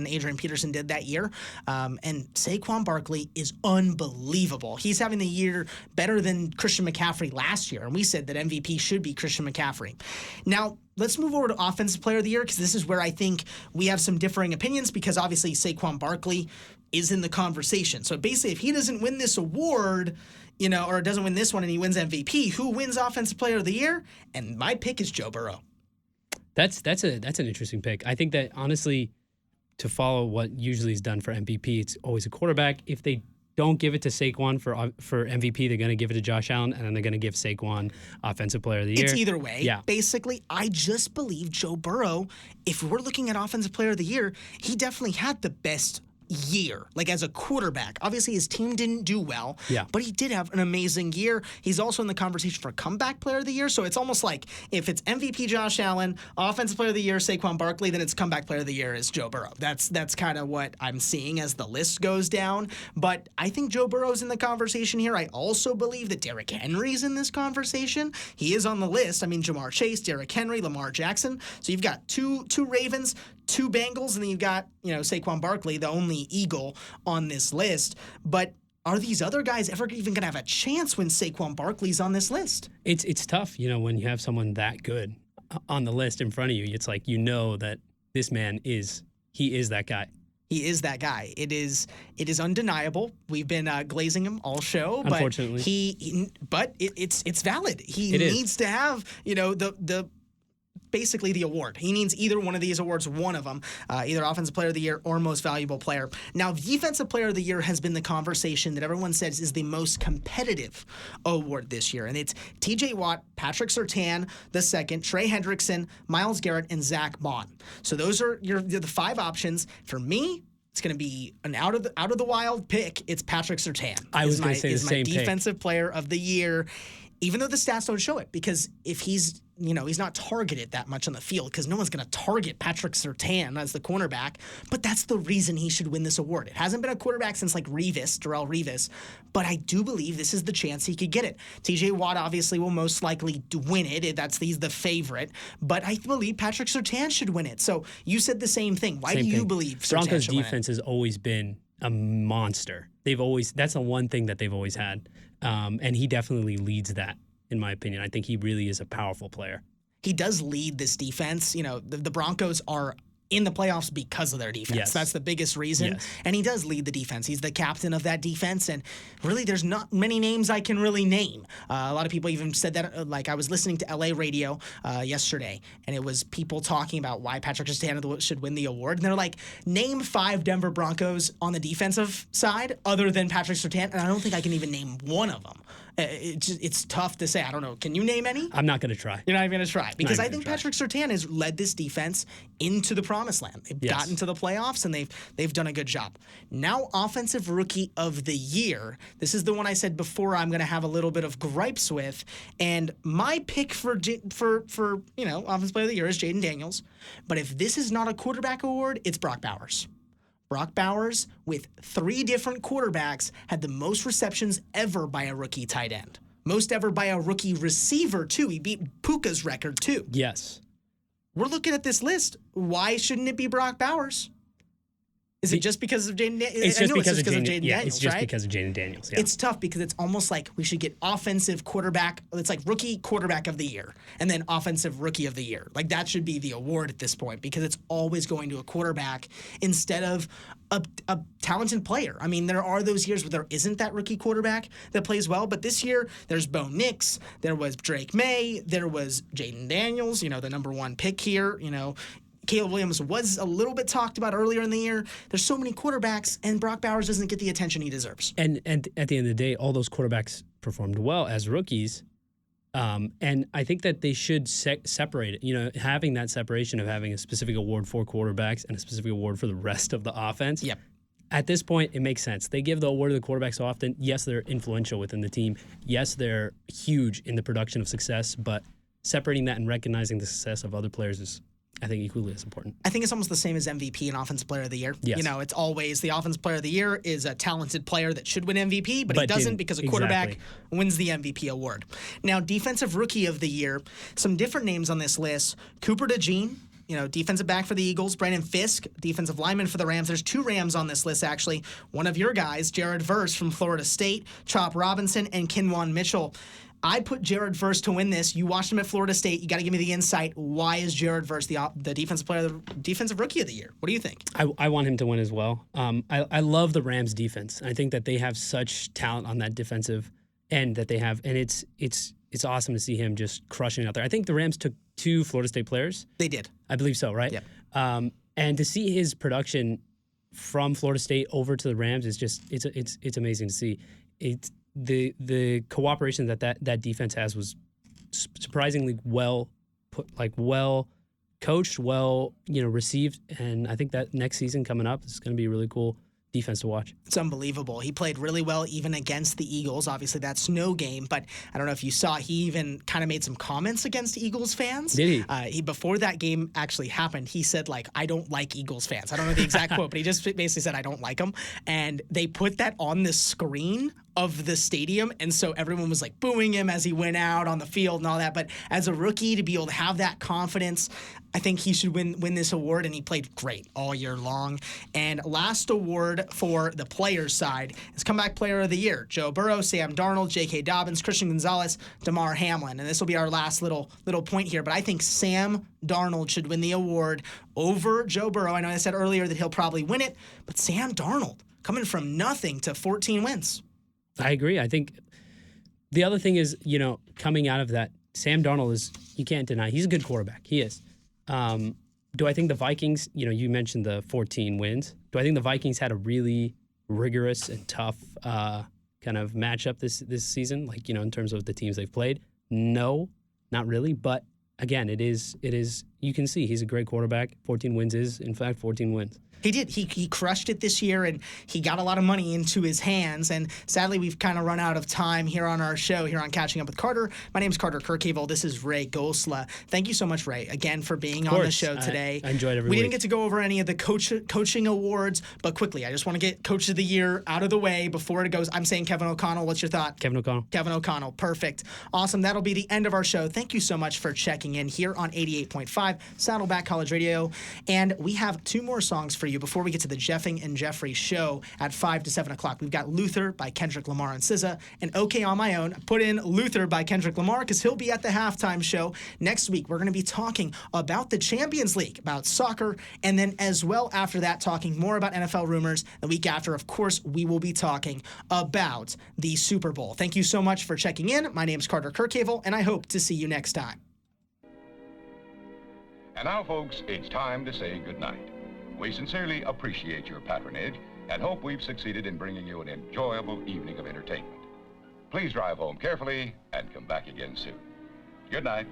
[SPEAKER 1] Adrian Peterson did that year. And Saquon Barkley is unbelievable. He's having the year better than Christian McCaffrey last year, and we said that MVP should be Christian McCaffrey. Now, let's move over to Offensive Player of the Year because this is where I think we have some differing opinions because obviously Saquon Barkley is in the conversation. So basically, if he doesn't win this award, or doesn't win this one and he wins MVP, who wins Offensive Player of the Year? And my pick is Joe Burrow.
[SPEAKER 2] That's an interesting pick. I think that honestly, to follow what usually is done for MVP, it's always a quarterback. If they don't give it to Saquon for MVP, they're going to give it to Josh Allen, and then they're going to give Saquon Offensive Player of the Year.
[SPEAKER 1] It's either way. Yeah. Basically, I just believe Joe Burrow, if we're looking at Offensive Player of the Year, he definitely had the best year, like as a quarterback. Obviously, his team didn't do well, but he did have an amazing year. He's also in the conversation for comeback player of the year. So it's almost like if it's MVP Josh Allen, offensive player of the year Saquon Barkley, then it's comeback player of the year is Joe Burrow. That's kind of what I'm seeing as the list goes down. But I think Joe Burrow's in the conversation here. I also believe that Derrick Henry's in this conversation. He is on the list. I mean, Jamar Chase, Derrick Henry, Lamar Jackson. So you've got two Ravens, 2 Bengals, and then you've got, Saquon Barkley, the only Eagle on this list. But are these other guys ever even going to have a chance when Saquon Barkley's on this list?
[SPEAKER 2] It's tough, when you have someone that good on the list in front of you. It's like that this man is that guy.
[SPEAKER 1] He is that guy. It is undeniable. We've been glazing him all show, but
[SPEAKER 2] unfortunately,
[SPEAKER 1] it's valid. He needs to have the basically the award. He needs either one of these awards, one of them, either Offensive Player of the Year or Most Valuable Player. Now, Defensive Player of the Year has been the conversation that everyone says is the most competitive award this year, and it's T.J. Watt, Patrick Surtain II, Trey Hendrickson, Myles Garrett, and Zach Bond. So those are the 5 options. For me, it's going to be an out of the wild pick. It's Patrick Surtain.
[SPEAKER 2] I was going to say the same
[SPEAKER 1] pick. Defensive Player of the Year, even though the stats don't show it, because if he's not targeted that much on the field, because no one's going to target Patrick Surtain as the cornerback, but that's the reason he should win this award. It hasn't been a quarterback since Darrelle Revis, but I do believe this is the chance he could get it. TJ Watt obviously will most likely win it. He's the favorite, but I believe Patrick Surtain should win it. So you said the same thing. Why do you believe Surtain
[SPEAKER 2] Broncos
[SPEAKER 1] should win it?
[SPEAKER 2] defense has always been a monster. That's the one thing that they've always had. And he definitely leads that, in my opinion. I think he really is a powerful player.
[SPEAKER 1] He does lead this defense. The Broncos are in the playoffs because of their defense.
[SPEAKER 2] Yes.
[SPEAKER 1] That's the biggest reason.
[SPEAKER 2] Yes.
[SPEAKER 1] And he does lead the defense. He's the captain of that defense. And really, there's not many names I can really name. A lot of people even said that, like I was listening to LA radio yesterday, and it was people talking about why Patrick Surtain should win the award. And they're like, name 5 Denver Broncos on the defensive side other than Patrick Surtain. And I don't think I can even name one of them. It's tough to say. I don't know. Can you name any?
[SPEAKER 2] I'm not going to try.
[SPEAKER 1] You're not even going to try. Because I think Patrick Surtain has led this defense into the promised land. They've gotten to the playoffs, and they've done a good job. Now, Offensive Rookie of the Year. This is the one I said before I'm going to have a little bit of gripes with. And my pick for Offensive Player of the Year is Jaden Daniels. But if this is not a quarterback award, it's Brock Bowers. Brock Bowers, with 3 different quarterbacks, had the most receptions ever by a rookie tight end. Most ever by a rookie receiver, too. He beat Puka's record, too.
[SPEAKER 2] Yes.
[SPEAKER 1] We're looking at this list. Why shouldn't it be Brock Bowers? Is it just because of Jaden Daniels?
[SPEAKER 2] It's just because of Jaden
[SPEAKER 1] Daniels,
[SPEAKER 2] it's just
[SPEAKER 1] right?
[SPEAKER 2] because of Jaden Daniels. Yeah.
[SPEAKER 1] It's tough because it's almost like we should get offensive quarterback. It's like rookie quarterback of the year and then offensive rookie of the year. Like that should be the award at this point because it's always going to a quarterback instead of a talented player. I mean, there are those years where there isn't that rookie quarterback that plays well, but this year there's Bo Nix, there was Drake May, there was Jaden Daniels, the number 1 pick here, Caleb Williams was a little bit talked about earlier in the year. There's so many quarterbacks, and Brock Bowers doesn't get the attention he deserves.
[SPEAKER 2] And at the end of the day, all those quarterbacks performed well as rookies. And I think that they should separate it. Having that separation of having a specific award for quarterbacks and a specific award for the rest of the offense.
[SPEAKER 1] Yep.
[SPEAKER 2] At this point, it makes sense. They give the award to the quarterbacks so often. Yes, they're influential within the team. Yes, they're huge in the production of success. But separating that and recognizing the success of other players is, I think, equally as important.
[SPEAKER 1] I think it's almost the same as MVP and Offensive Player of the Year.
[SPEAKER 2] Yes.
[SPEAKER 1] It's always the Offensive Player of the Year is a talented player that should win MVP, but he doesn't because a quarterback wins the MVP award. Now, Defensive Rookie of the Year, some different names on this list. Cooper DeJean, defensive back for the Eagles. Brandon Fisk, defensive lineman for the Rams. There's 2 Rams on this list, actually. One of your guys, Jared Verse from Florida State, Chop Robinson, and Kinwan Mitchell. I put Jared Verse to win this. You watched him at Florida State. You got to give me the insight. Why is Jared Verse the defensive rookie of the year? What do you think?
[SPEAKER 2] I want him to win as well. I love the Rams defense. I think that they have such talent on that defensive end that they have, and it's awesome to see him just crushing it out there. I think the Rams took 2 Florida State players.
[SPEAKER 1] They did.
[SPEAKER 2] I believe so, right?
[SPEAKER 1] Yeah.
[SPEAKER 2] And to see his production from Florida State over to the Rams is just it's amazing to see. It's the cooperation that defense has was surprisingly well put, well coached, received, and I think that next season coming up is going to be really cool defense to watch.
[SPEAKER 1] It's unbelievable. He played really well even against the Eagles. Obviously, that's no game, but I don't know if you saw, he even kind of made some comments against Eagles fans.
[SPEAKER 2] Did
[SPEAKER 1] he? Before that game actually happened, he said, like, I don't like Eagles fans. I don't know the exact quote, but he just basically said, I don't like them. And they put that on the screen of the stadium, and so everyone was like booing him as he went out on the field and all that. But as a rookie, to be able to have that confidence, I think he should win this award, and he played great all year long. And last award for the players' side is Comeback Player of the Year. Joe Burrow, Sam Darnold, J.K. Dobbins, Christian Gonzalez, Damar Hamlin. And this will be our last little point here, but I think Sam Darnold should win the award over Joe Burrow. I know I said earlier that he'll probably win it, but Sam Darnold coming from nothing to 14 wins.
[SPEAKER 2] I agree. I think the other thing is, coming out of that, Sam Darnold is, you can't deny, he's a good quarterback. He is. Do I think the Vikings, you mentioned the 14 wins. Do I think the Vikings had a really rigorous and tough kind of matchup this season, like, in terms of the teams they've played? No, not really. But again, it is, you can see he's a great quarterback. 14 wins is, in fact, 14 wins.
[SPEAKER 1] He did. He crushed it this year, and he got a lot of money into his hands. And sadly, we've kind of run out of time here on our show, here on Catching Up with Carter. My name is Carter Kirchhevel. This is Ray Gosla. Thank you so much, Ray, again, for being on the show today.
[SPEAKER 2] I enjoyed every
[SPEAKER 1] We
[SPEAKER 2] week.
[SPEAKER 1] didn't get to go over any of the coaching awards, but quickly, I just want to get Coach of the Year out of the way before it goes. I'm saying Kevin O'Connell. What's your thought?
[SPEAKER 2] Kevin O'Connell.
[SPEAKER 1] Kevin O'Connell. Perfect. Awesome. That'll be the end of our show. Thank you so much for checking in here on 88.5 Saddleback College Radio. And we have two more songs for you before we get to the Jeffing and Jeffrey show at 5 to 7 o'clock. We've got Luther by Kendrick Lamar and SZA, and OK on My Own. Put in Luther by Kendrick Lamar because he'll be at the halftime show. Next week, we're going to be talking about the Champions League, about soccer, and then as well after that, talking more about NFL rumors. The week after, of course, we will be talking about the Super Bowl. Thank you so much for checking in. My name is Carter Kirchhevel, and I hope to see you next time.
[SPEAKER 3] And now, folks, it's time to say goodnight. We sincerely appreciate your patronage and hope we've succeeded in bringing you an enjoyable evening of entertainment. Please drive home carefully and come back again soon. Good night.